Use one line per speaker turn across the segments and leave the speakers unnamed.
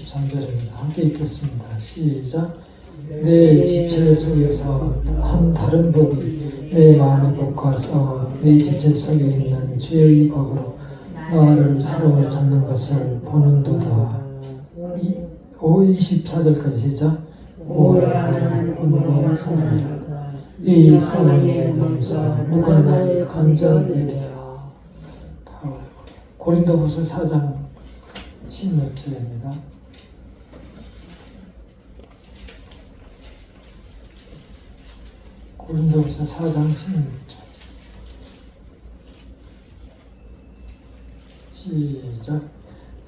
13절입니다. 함께 읽겠습니다. 시작. 내 지체 속에서 한 다른 법이 내 마음의 법과 싸워 내 지체 속에 있는 죄의 법으로 나를 사로잡는 것을 보는도다. 24절까지 시작. 오라 나는 혼과 사랑이라 이 사랑의 몸서 누가 나를 건져내리라. 고린도후서 4장 16절입니다. 고린도후서 4장 16절 시작.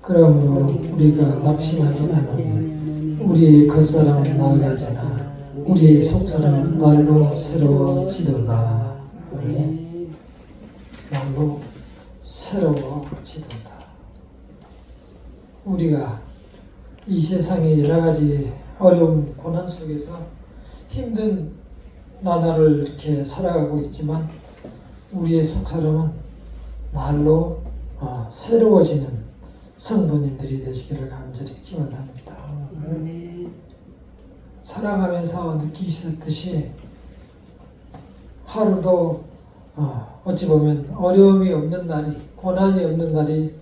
그러므로 우리가 낙심하지 않으면 우리의 겉사람은 낡아지나 우리의 속사람은 날로 새로워지도다. 날로 새로워지도다. 우리가 이 세상의 여러 가지 어려움, 고난 속에서 힘든 나날을 이렇게 살아가고 있지만 우리의 속사람은 날로 새로워지는 성도님들이 되시기를 간절히 기원합니다. 살아가면서 느끼셨듯이 하루도 어찌 보면 어려움이 없는 날이, 고난이 없는 날이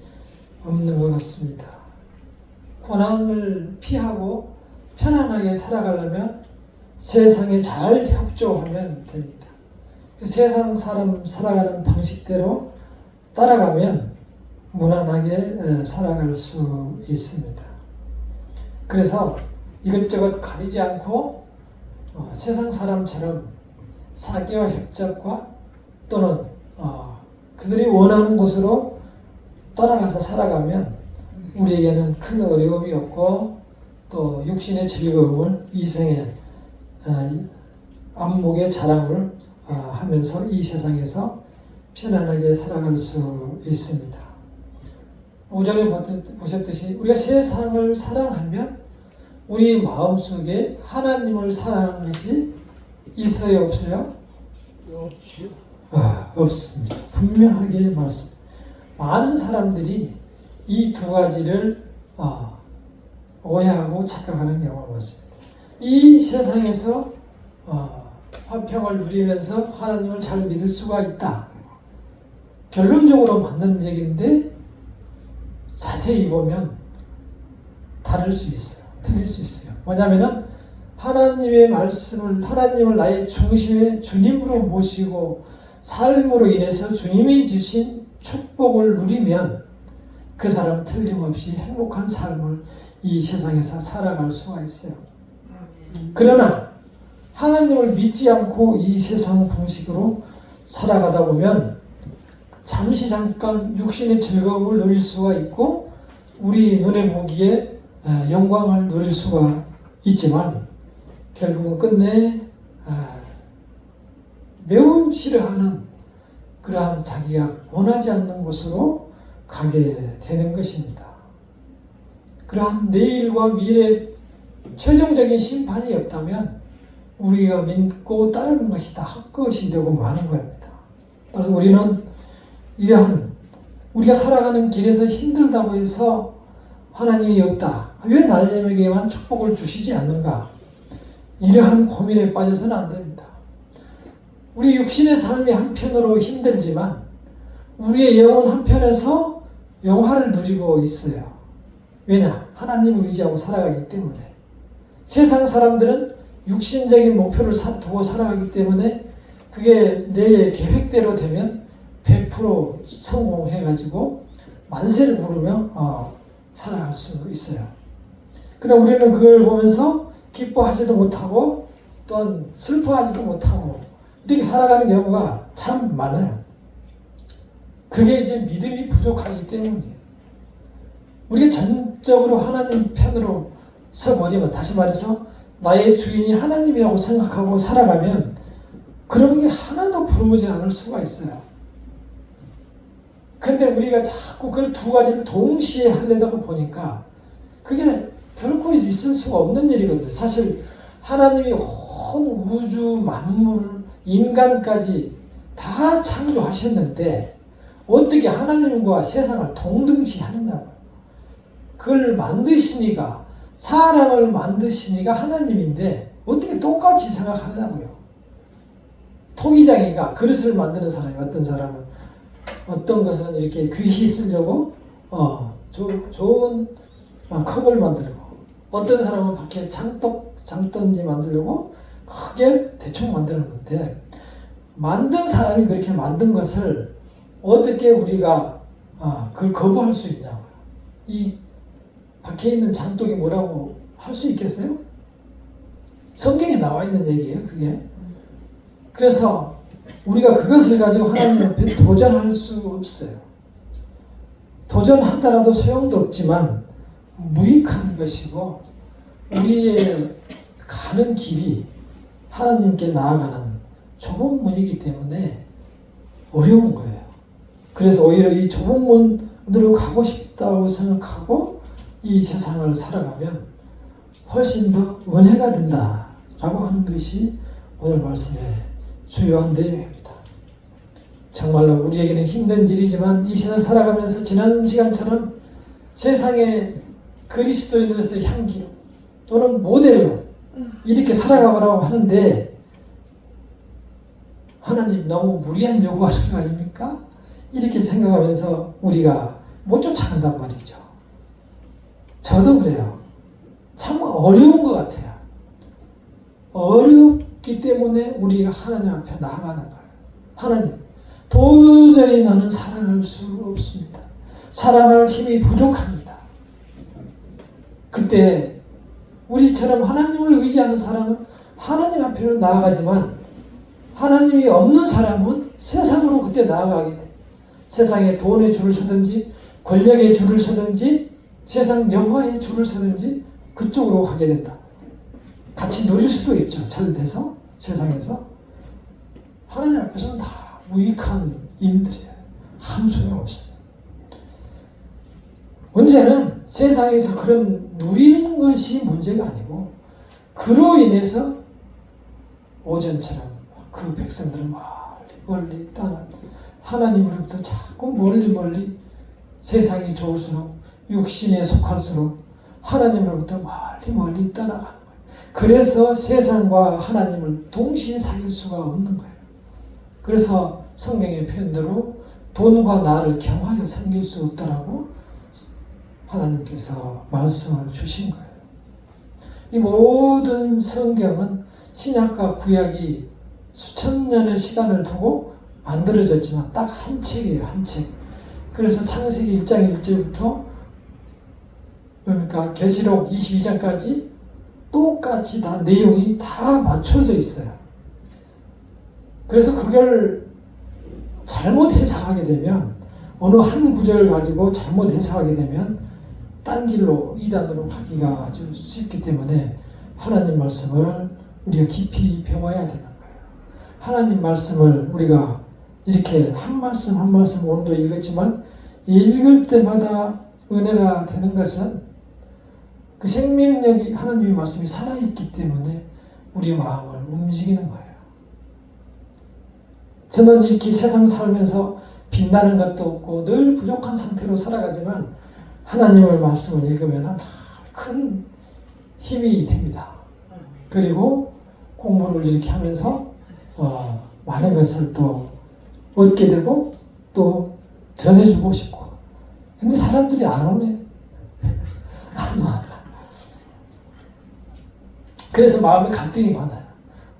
없는 것 같습니다. 고난을 피하고 편안하게 살아가려면 세상에 잘 협조하면 됩니다. 그 세상 사람 살아가는 방식대로 따라가면 무난하게 살아갈 수 있습니다. 그래서 이것저것 가리지 않고 세상 사람처럼 사교와 협작과 또는 그들이 원하는 곳으로 따라가서 살아가면 우리에게는 큰 어려움이 없고 또 육신의 즐거움을 이 생에 안목의 자랑을 하면서 이 세상에서 편안하게 살아갈 수 있습니다. 오전에 보셨듯이 우리가 세상을 사랑하면 우리 마음속에 하나님을 사랑하는 것이 있어요, 없어요? 없습니다. 분명하게 말씀. 많은 사람들이 이 두 가지를 오해하고 착각하는 경우가 많습니다. 이 세상에서 화평을 누리면서 하나님을 잘 믿을 수가 있다. 결론적으로 맞는 얘기인데 자세히 보면 다를 수 있어요. 틀릴 수 있어요. 뭐냐면은 하나님의 말씀을, 하나님을 나의 중심에 주님으로 모시고 삶으로 인해서 주님이 주신 축복을 누리면 그 사람은 틀림없이 행복한 삶을 이 세상에서 살아갈 수가 있어요. 그러나 하나님을 믿지 않고 이 세상 방식으로 살아가다 보면 잠시 잠깐 육신의 즐거움을 누릴 수가 있고 우리 눈에 보기에 영광을 누릴 수가 있지만 결국은 끝내 매우 싫어하는 그러한 자기가 원하지 않는 곳으로 가게 되는 것입니다. 그러한 내일과 미래 최종적인 심판이 없다면 우리가 믿고 따르는 것이 다 헛것이 되고 마는 겁니다. 그래서 우리는 이러한 우리가 살아가는 길에서 힘들다고 해서 하나님이 없다. 왜 나에게만 축복을 주시지 않는가? 이러한 고민에 빠져서는 안 됩니다. 우리 육신의 삶이 한편으로 힘들지만 우리의 영혼 한편에서 영화를 누리고 있어요. 왜냐? 하나님을 의지하고 살아가기 때문에. 세상 사람들은 육신적인 목표를 두고 살아가기 때문에 그게 내 계획대로 되면 100% 성공해가지고 만세를 부르며 살아갈 수 있어요. 그러나 우리는 그걸 보면서 기뻐하지도 못하고 또한 슬퍼하지도 못하고 이렇게 살아가는 경우가 참 많아요. 그게 이제 믿음이 부족하기 때문이에요. 우리가 전적으로 하나님 편으로 서버리면, 다시 말해서 나의 주인이 하나님이라고 생각하고 살아가면 그런 게 하나도 부러우지 않을 수가 있어요. 근데 우리가 자꾸 그 두 가지를 동시에 하려다가 보니까 그게 결코 있을 수가 없는 일이거든요. 사실 하나님이 온 우주 만물 인간까지 다 창조하셨는데 어떻게 하나님과 세상을 동등시 하느냐고요. 그걸 만드시니가, 사람을 만드시니가 하나님인데 어떻게 똑같이 생각하냐고요. 토기장이가 그릇을 만드는 사람이, 어떤 사람은 어떤 것은 이렇게 귀히 쓰려고 좋은 컵을 만들고, 어떤 사람은 밖에 장단지 만들려고 크게 대충 만드는 건데, 만든 사람이 그렇게 만든 것을 어떻게 우리가 그걸 거부할 수 있냐고요. 이 밖에 있는 장독이 뭐라고 할 수 있겠어요? 성경에 나와 있는 얘기예요, 그게. 그래서 우리가 그것을 가지고 하나님 앞에 도전할 수 없어요. 도전하더라도 소용도 없지만 무익한 것이고, 우리의 가는 길이 하나님께 나아가는 좁은 문이기 때문에 어려운 거예요. 그래서 오히려 이 좁은 문으로 가고 싶다고 생각하고 이 세상을 살아가면 훨씬 더 은혜가 된다라고 하는 것이 오늘 말씀의 주요한 내용입니다. 정말로 우리에게는 힘든 일이지만 이 세상 살아가면서 지난 시간처럼 세상에 그리스도인으로서의 향기로 또는 모델로 이렇게 살아가라고 하는데, 하나님 너무 무리한 요구하는 거 아닙니까? 이렇게 생각하면서 우리가 못 쫓아간단 말이죠. 저도 그래요. 참 어려운 것 같아요. 어렵기 때문에 우리가 하나님 앞에 나아가는 거예요. 하나님, 도저히 나는 사랑할 수 없습니다. 사랑할 힘이 부족합니다. 그때 우리처럼 하나님을 의지하는 사람은 하나님 앞에로 나아가지만, 하나님이 없는 사람은 세상으로 그때 나아가게 돼. 세상에 돈에 줄을 서든지 권력에 줄을 서든지 세상 영화에 줄을 서든지 그쪽으로 가게 된다. 같이 누릴 수도 있죠. 잘 돼서 세상에서. 하나님 앞에서는 다 무익한 일들이에요. 아무 소용없어요. 문제는 세상에서 그런 누리는 것이 문제가 아니고, 그로 인해서 오전처럼 그 백성들은 멀리 떠나 하나님으로부터 자꾸 멀리 세상이 좋을수록, 육신에 속할수록 하나님으로부터 멀리 떠나가는 거예요. 그래서 세상과 하나님을 동시에 사귈 수가 없는 거예요. 그래서 성경의 표현대로 돈과 나를 겸하여 섬길 수 없다라고 하나님께서 말씀을 주신 거예요. 이 모든 성경은 신약과 구약이 수천 년의 시간을 두고 만들어졌지만 딱 한 책이에요, 한 책. 그래서 창세기 1장 1절부터 그러니까 계시록 22장까지 똑같이 다 내용이 다 맞춰져 있어요. 그래서 그걸 잘못 해석하게 되면, 어느 한 구절을 가지고 잘못 해석하게 되면 딴 길로 이단으로 가기가 아주 쉽기 때문에 하나님 말씀을 우리가 깊이 배워야 되는 거예요. 하나님 말씀을 우리가 이렇게 한 말씀 한 말씀 오늘도 읽었지만 읽을 때마다 은혜가 되는 것은 그 생명력이, 하나님의 말씀이 살아있기 때문에 우리의 마음을 움직이는 거예요. 저는 이렇게 세상 살면서 빛나는 것도 없고 늘 부족한 상태로 살아가지만 하나님의 말씀을 읽으면 큰 힘이 됩니다. 그리고 공부를 이렇게 하면서 많은 것을 또 얻게 되고 또 전해주고 싶고. 근데 사람들이 안 오네. 안 와. 그래서 마음에 갈등이 많아요.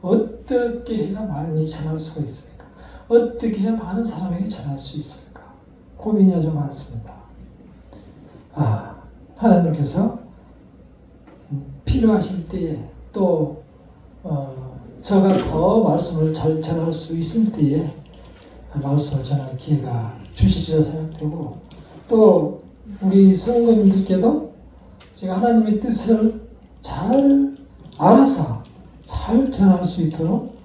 어떻게 해야 많이 전할 수가 있을까? 어떻게 해야 많은 사람에게 전할 수 있을까? 고민이 아주 많습니다. 하나님께서 필요하실 때에 또 저가 더 말씀을 잘 전할 수 있을 때에 말씀을 전할 기회가 주시리라 생각되고, 또 우리 성도님들께도 제가 하나님의 뜻을 잘 알아서 잘 전할 수 있도록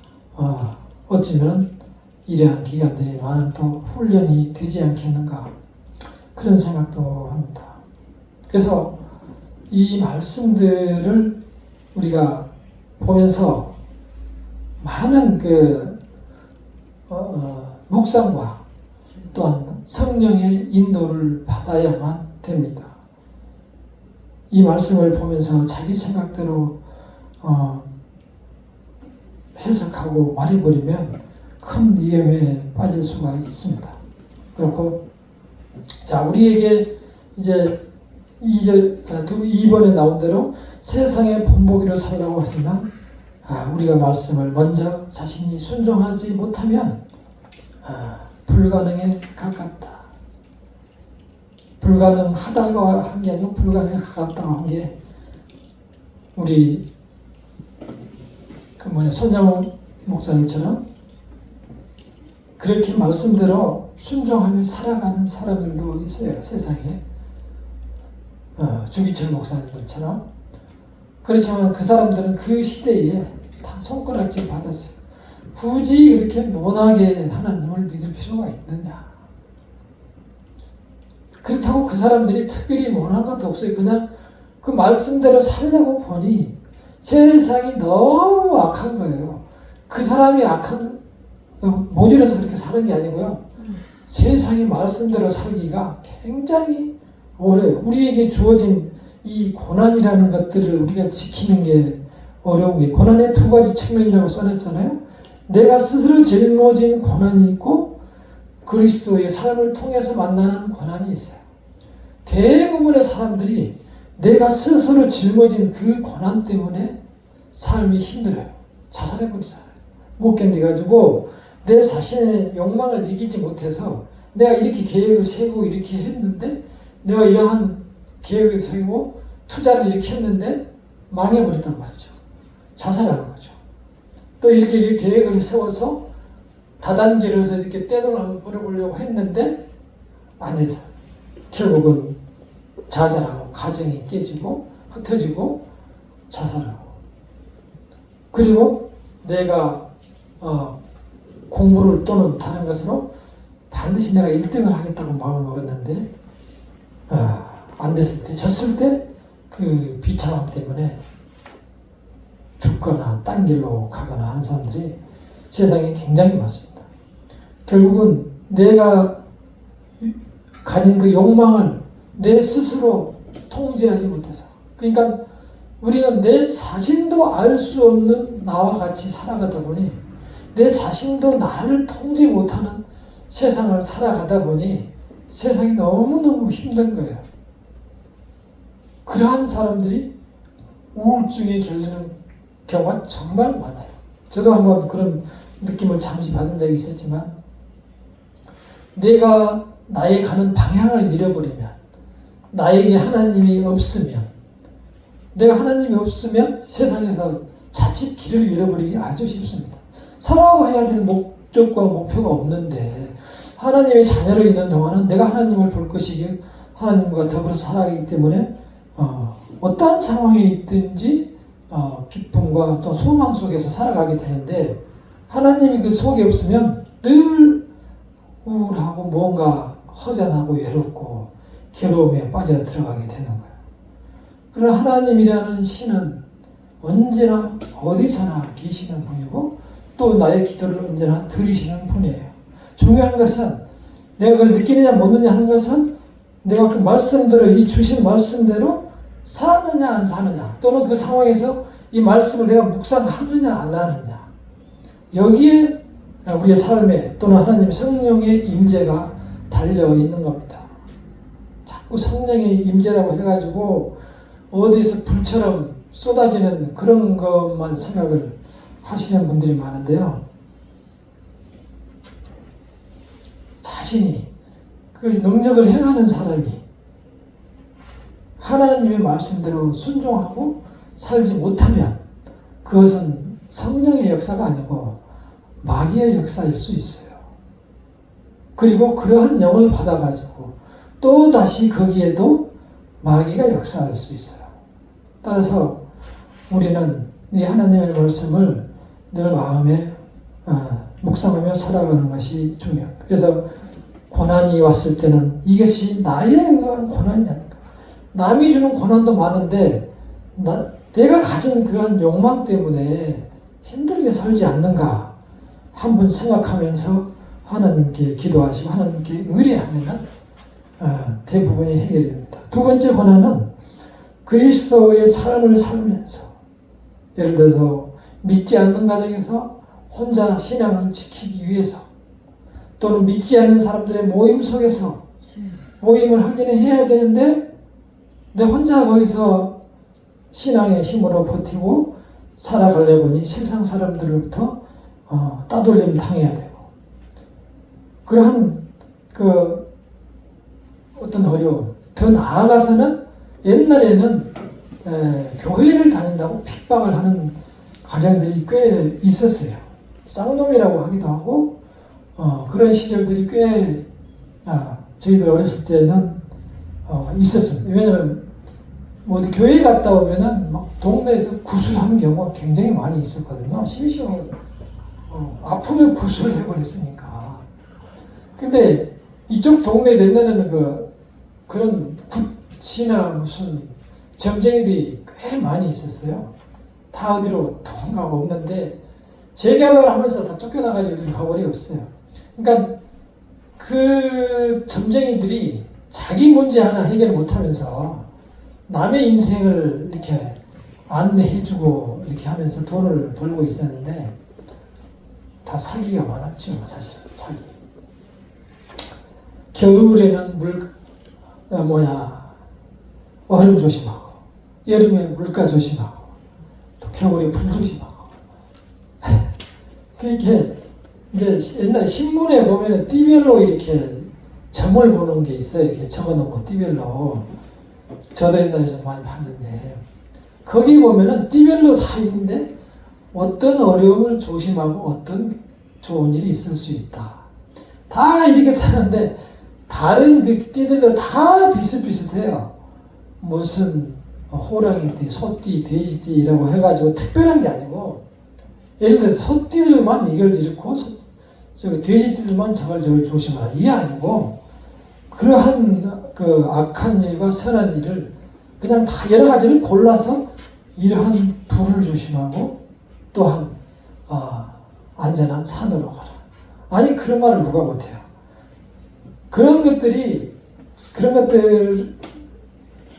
어쩌면 이러한 기간들이 많은 또 훈련이 되지 않겠는가, 그런 생각도 합니다. 그래서 이 말씀들을 우리가 보면서 많은 묵상과 또한 성령의 인도를 받아야만 됩니다. 이 말씀을 보면서 자기 생각대로 해석하고 말해버리면 큰 위험에 빠질 수가 있습니다. 그렇고, 자, 우리에게 이제 2번에 나온 대로 세상의 본보기로 살라고 하지만, 우리가 말씀을 먼저 자신이 순종하지 못하면 불가능에 가깝다. 불가능하다고 한 게 아니고 불가능에 가깝다고 한 게 우리 손양호 목사님처럼 그렇게 말씀대로 순종하며 살아가는 사람들도 있어요. 세상에. 주기철 목사님들처럼. 그렇지만 그 사람들은 그 시대에 다 손가락질 받았어요. 굳이 이렇게 못하게 하나님을 믿을 필요가 있느냐. 그렇다고 그 사람들이 특별히 못한 것도 없어요. 그냥 그 말씀대로 살려고 보니 세상이 너무 악한 거예요. 그 사람이 모질러서 그렇게 사는 게 아니고요. 세상의 말씀대로 살기가 굉장히 어려워요. 우리에게 주어진 이 고난이라는 것들을 우리가 지키는 게 어려운 게, 고난의 두 가지 측면이라고 써놨잖아요. 내가 스스로 짊어진 고난이 있고 그리스도의 삶을 통해서 만나는 고난이 있어요. 대부분의 사람들이 내가 스스로 짊어진 그 고난 때문에 삶이 힘들어요. 자살해버리잖아요. 못 견뎌가지고 내 자신의 욕망을 이기지 못해서 내가 이렇게 계획을 세우고 이렇게 했는데, 내가 이러한 계획을 세우고 투자를 이렇게 했는데 망해버렸단 말이죠. 자살하는 거죠. 또 이렇게 계획을 세워서 다단계로 해서 이렇게 떼돈을 한번 벌어보려고 했는데 안 해서 결국은 좌절하고 가정이 깨지고 흩어지고 자살하고, 그리고 내가 공부를 또는 다른 것으로 반드시 내가 1등을 하겠다고 마음을 먹었는데 안 됐을 때, 졌을 때 그 비참함 때문에 죽거나 딴 길로 가거나 하는 사람들이 세상에 굉장히 많습니다. 결국은 내가 가진 그 욕망을 내 스스로 통제하지 못해서, 그러니까 우리는 내 자신도 알 수 없는 나와 같이 살아가다 보니, 내 자신도 나를 통제 못하는 세상을 살아가다 보니 세상이 너무너무 힘든 거예요. 그러한 사람들이 우울증에 걸리는 경우가 정말 많아요. 저도 한번 그런 느낌을 잠시 받은 적이 있었지만, 내가 나의 가는 방향을 잃어버리면, 나에게 하나님이 없으면, 내가 하나님이 없으면 세상에서 자칫 길을 잃어버리기 아주 쉽습니다. 살아가야 될 목적과 목표가 없는데, 하나님의 자녀로 있는 동안은 내가 하나님을 볼 것이길, 하나님과 더불어 살아가기 때문에 어떠한 상황에 있든지 기쁨과 또 소망 속에서 살아가게 되는데, 하나님이 그 속에 없으면 늘 우울하고 뭔가 허전하고 외롭고 괴로움에 빠져 들어가게 되는 거예요. 그러나 하나님이라는 신은 언제나 어디서나 계시는 분이고 또 나의 기도를 언제나 들으시는 분이에요. 중요한 것은 내가 그걸 느끼느냐 못 느끼느냐 하는 것은 내가 그 말씀대로, 이 주신 말씀대로 사느냐 안 사느냐, 또는 그 상황에서 이 말씀을 내가 묵상하느냐 안 하느냐, 여기에 우리의 삶에 또는 하나님의 성령의 임재가 달려 있는 겁니다. 자꾸 성령의 임재라고 해가지고 어디에서 불처럼 쏟아지는 그런 것만 생각을 하시는 분들이 많은데요. 자신이 그 능력을 행하는 사람이 하나님의 말씀대로 순종하고 살지 못하면 그것은 성령의 역사가 아니고 마귀의 역사일 수 있어요. 그리고 그러한 영을 받아가지고 또 다시 거기에도 마귀가 역사할 수 있어요. 따라서 우리는 이 하나님의 말씀을 늘 마음에 묵상하며 살아가는 것이 중요합니다. 그래서 고난이 왔을 때는 이것이 나에 의한 고난이 아닌가. 남이 주는 고난도 많은데 내가 가진 그런 욕망 때문에 힘들게 살지 않는가 한번 생각하면서 하나님께 기도하시고 하나님께 의뢰하면 대부분이 해결됩니다. 두 번째 고난은 그리스도의 삶을 살면서, 예를 들어서 믿지 않는 가정에서 혼자 신앙을 지키기 위해서, 또는 믿지 않는 사람들의 모임 속에서 모임을 하기는 해야 되는데 내 혼자 거기서 신앙의 힘으로 버티고 살아가려보니 세상 사람들로부터 따돌림 당해야 되고, 그러한 어떤 어려움, 더 나아가서는 옛날에는 교회를 다닌다고 핍박을 하는 가정들이 꽤 있었어요. 쌍놈이라고 하기도 하고 그런 시절들이 꽤 저희들 어렸을 때는 있었습니다. 왜냐하면 어디 교회 갔다 오면은 막 동네에서 구술하는 경우가 굉장히 많이 있었거든요. 심지어 아프면 구술을 해버렸으니까. 근데 이쪽 동네 옛날에는 그런 굿이나 무슨 점쟁이들이 꽤 많이 있었어요. 다 어디로 도망가고 없는데 재개발을 하면서 다 쫓겨나가지고 요즘 가버리 없어요. 그러니까 그 점쟁이들이 자기 문제 하나 해결 못하면서 남의 인생을 이렇게 안내해주고 이렇게 하면서 돈을 벌고 있었는데 다 사기가 많았죠. 사실은 사기. 겨울에는 얼음 조심하고, 여름에 물가 조심하고, 또 겨울에 불 조심하고. 그렇게 이제 옛날에 신문에 보면은 띠별로 이렇게 점을 보는 게 있어요. 이렇게 적어놓은 거 띠별로. 저도 옛날에 좀 많이 봤는데 거기 보면은 띠별로 다 있는데 어떤 어려움을 조심하고 어떤 좋은 일이 있을 수 있다. 다 이렇게 사는데 다른 그 띠들도 다 비슷비슷해요. 무슨 호랑이띠, 소띠, 돼지띠라고 해가지고 특별한 게 아니고, 예를 들어서 소띠들만 이걸 잃고 돼지띠들만 저걸 조심하라 이게 아니고, 그러한 악한 일과 선한 일을 그냥 다 여러 가지를 골라서 이러한 불을 조심하고 또한 안전한 산으로 가라. 아니 그런 말을 누가 못해요. 그런 것들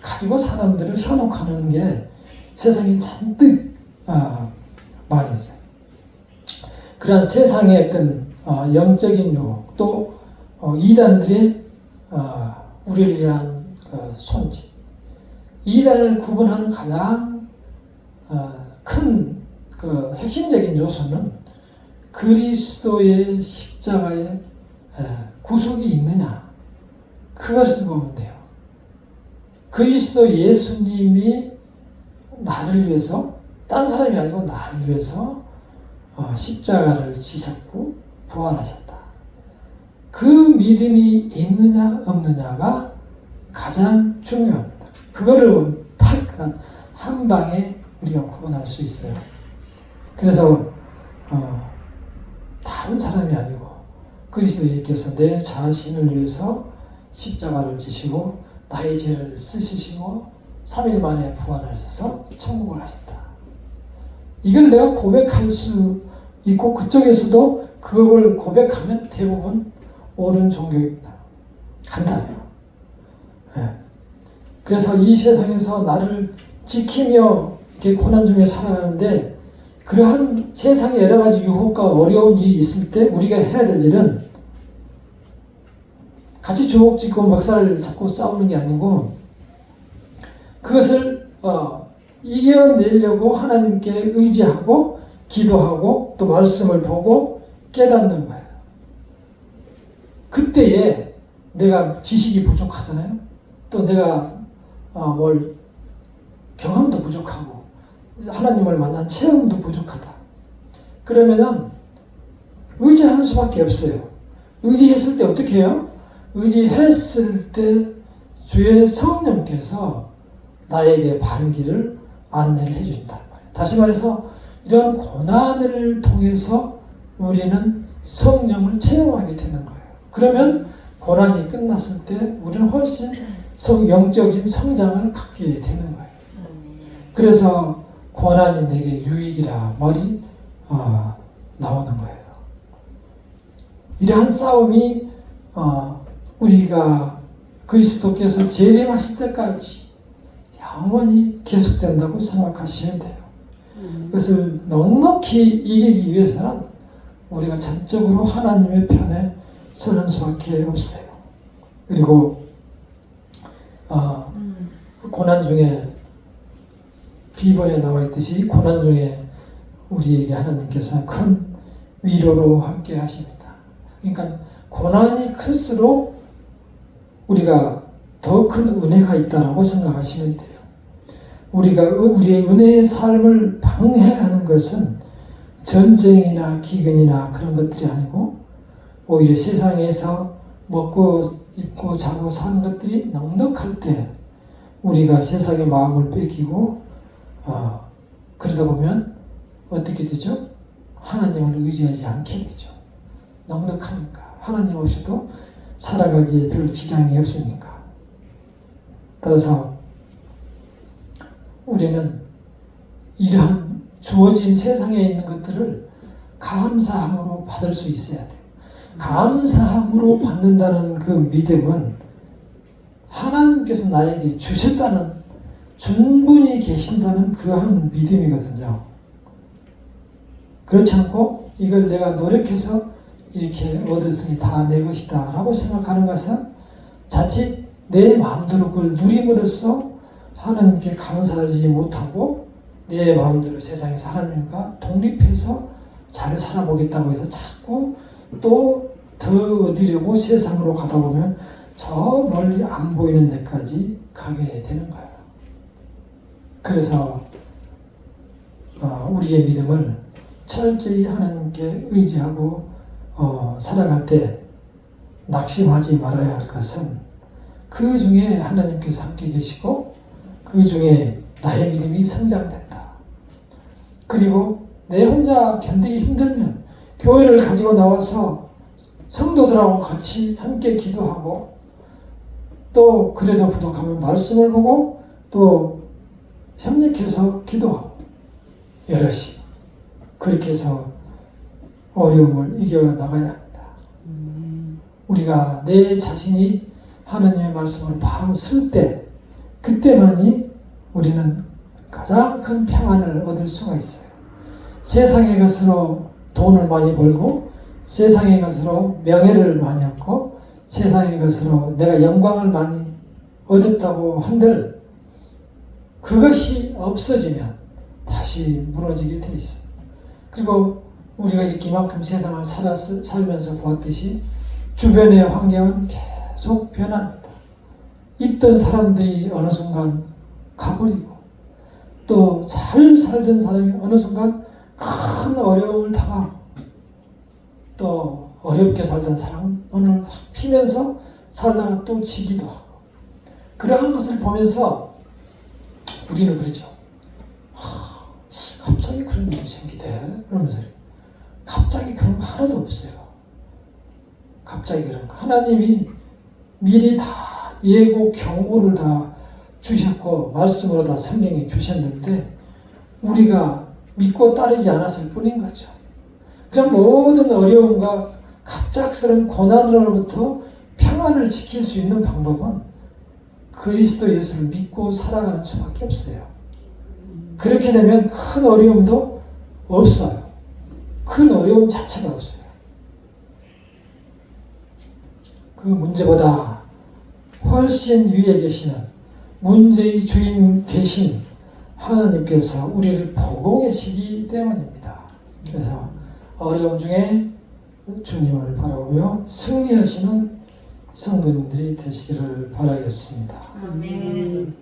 가지고 사람들을 현혹하는 게 세상에 잔뜩 많이 있어요. 그런 세상의 어떤 영적인 유혹, 또 이단들의 우리를 위한 손짓, 이단을 구분하는 가장 큰 핵심적인 요소는 그리스도의 십자가의 구속이 있느냐, 그것을 보면 돼요. 그리스도 예수님이 나를 위해서, 딴 사람이 아니고 나를 위해서 십자가를 지셨고 부활하셨다. 그 믿음이 있느냐 없느냐가 가장 중요합니다. 그거를 딱 한 방에 우리가 구분할 수 있어요. 그래서 다른 사람이 아니고 그리스도 예수께서 내 자신을 위해서 십자가를 지시고 나의 죄를 쓰시고 3일 만에 부활하셔서 천국을 하셨다. 이걸 내가 고백할 수 있고 그쪽에서도 그걸 고백하면 대부분 옳은 종교입니다. 간단해요. 네. 그래서 이 세상에서 나를 지키며 이렇게 고난 중에 살아가는데, 그러한 세상에 여러 가지 유혹과 어려운 일이 있을 때 우리가 해야 될 일은 같이 주먹 쥐고 멱살을 잡고 싸우는 게 아니고, 그것을 이겨내려고 하나님께 의지하고 기도하고 또 말씀을 보고 깨닫는 거예요. 그때에 내가 지식이 부족하잖아요. 또 내가 경험도 부족하고 하나님을 만난 체험도 부족하다. 그러면은 의지하는 수밖에 없어요. 의지했을 때 어떻게 해요? 의지했을 때 주의 성령께서 나에게 바른 길을 안내를 해주신단 말이에요. 다시 말해서 이러한 고난을 통해서 우리는 성령을 체험하게 되는 거예요. 그러면 고난이 끝났을 때 우리는 훨씬 영적인 성장을 갖게 되는 거예요. 그래서 고난이 내게 유익이라 말이 나오는 거예요. 이러한 싸움이 우리가 그리스도께서 재림하실 때까지 영원히 계속된다고 생각하시면 돼요. 그것을 넉넉히 이기기 위해서는 우리가 전적으로 하나님의 편에 서는 수밖에 없어요. 그리고 고난 중에 비번에 나와 있듯이 고난 중에 우리에게 하나님께서 큰 위로로 함께 하십니다. 그러니까 고난이 클수록 우리가 더 큰 은혜가 있다고 생각하시면 돼요. 우리가 우리의 은혜의 삶을 방해하는 것은 전쟁이나 기근이나 그런 것들이 아니고 오히려 세상에서 먹고 입고 자고 사는 것들이 넉넉할 때 우리가 세상의 마음을 뺏기고 그러다 보면 어떻게 되죠? 하나님을 의지하지 않게 되죠. 넉넉하니까. 하나님 없이도 살아가기에 별 지장이 없으니까. 따라서 우리는 이러한 주어진 세상에 있는 것들을 감사함으로 받을 수 있어야 돼요. 감사함으로 받는다는 그 믿음은 하나님께서 나에게 주셨다는, 충분히 계신다는 그러한 믿음이거든요. 그렇지 않고 이걸 내가 노력해서 이렇게 얻었으니 다 내 것이다 라고 생각하는 것은 자칫 내 마음대로 그걸 누림으로써 하나님께 감사하지 못하고 내 마음대로 세상에서 하나님과 독립해서 잘 살아보겠다고 해서 자꾸 또 더 얻으려고 세상으로 가다 보면 저 멀리 안 보이는 데까지 가게 되는 거예요. 그래서 우리의 믿음을 철저히 하나님께 의지하고 살아갈 때 낙심하지 말아야 할 것은 그 중에 하나님께서 함께 계시고 그 중에 나의 믿음이 성장된다. 그리고 내 혼자 견디기 힘들면 교회를 가지고 나와서 성도들하고 같이 함께 기도하고 또 그래도 부족하면 말씀을 보고 또 협력해서 기도하고 여럿이 그렇게 해서 어려움을 이겨나가야 합니다. 우리가 내 자신이 하나님의 말씀을 바로 쓸 때 그때만이 우리는 가장 큰 평안을 얻을 수가 있어요. 세상의 것으로 돈을 많이 벌고 세상의 것으로 명예를 많이 얻고 세상의 것으로 내가 영광을 많이 얻었다고 한들 그것이 없어지면 다시 무너지게 돼 있어요. 그리고 우리가 이렇게 이만큼 세상을 살면서 보았듯이 주변의 환경은 계속 변합니다. 있던 사람들이 어느 순간 가버리고 또 잘 살던 사람이 어느 순간 큰 어려움을 당하고 또 어렵게 살던 사람은 오늘 확 피면서 살다가 또 지기도 하고 그러한 것을 보면서 우리는 그러죠. 갑자기 그런 일이 생기대 그러면서 갑자기 그런 거 하나도 없어요. 갑자기 그런 거 하나님이 미리 다 예고 경고를 다 주셨고 말씀으로 다 성경에 주셨는데 우리가 믿고 따르지 않았을 뿐인 거죠. 그냥 모든 어려움과 갑작스러운 고난으로부터 평안을 지킬 수 있는 방법은 그리스도 예수를 믿고 살아가는 수밖에 없어요. 그렇게 되면 큰 어려움도 없어요. 큰 어려움 자체가 없어요. 그 문제보다 훨씬 위에 계시는 문제의 주인 되신 하나님께서 우리를 보고 계시기 때문입니다. 그래서 어려움 중에 주님을 바라보며 승리하시는 성도님들이 되시기를 바라겠습니다.
아멘.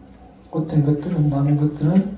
어떤 것들은 남은 것들은